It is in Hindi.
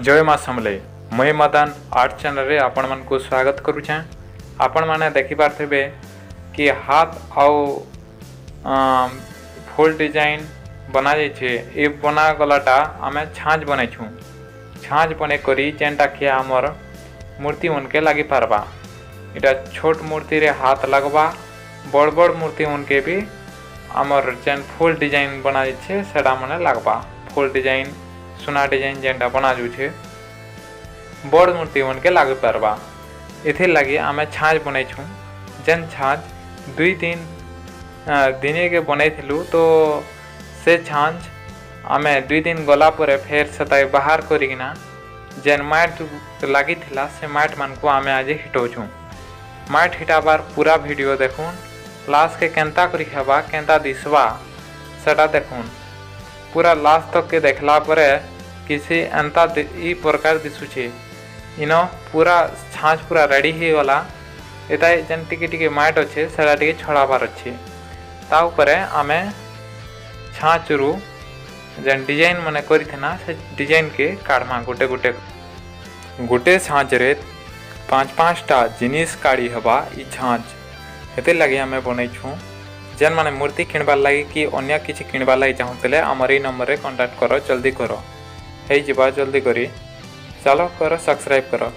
जय माँ समले मुई मदन आर्ट चैनल रे आपण मन को स्वागत करुछे। आपण माने देखि पारथिबे कि हाथ आउ फुल डिजाइन बना जाइछे। ए बना गलाटा आमे छांच बनेछु। छांच बने करी जेनटा कि हमर मूर्ति उनके लागी पारबा। इटा छोट मूर्ति रे हाथ लगबा, बड़ बड़ मूर्ति उनके भी हमर जेन फुल डिजाइन बना जाइछे सेटा माने लगबा। फुल डिजाइन सुना डिजाइन जेनटा बना जुछे बड़ मूर्ति उनके लाग पारबा। इथे लगी आमे छांच बनेछु। जेन छांच 2-3 दिने के बनैथिलु तो से छांच आमे 2 दिन गला परे फेर सताई बाहर करिकिना जेन माट लागी थिला से माट मान को आमे आज हिटोछु। माट हिटाबार पूरा वीडियो देखुन, लास्ट के केंता करी हेबा केंता दिसबा सेटा देखुन। पूरा लास्ट तक के देखला परे किसी एंता ई प्रकार दिसुचे। इनो पूरा छांच पूरा रेडी ही गला। एता जेन टिके टिके माट अच्छे सेटा टिके छड़ाबार अच्छे। ता ऊपरे आमे छांच रु जेन डिजाइन माने करिथना से डिजाइन के काढमा गोटे छांच रे 5-5 टा जिनिस काढी हबा। ई छांच हेते लगे आमे बनैछु। जेन माने मूर्ति किणबार लगी कि अन्य किछि किणबार लगी चाहूतले हमर ई नंबर रे कांटेक्ट करो, जल्दी करो। हे जिबा जल्दी करी चलो करो, सब्सक्राइब करो।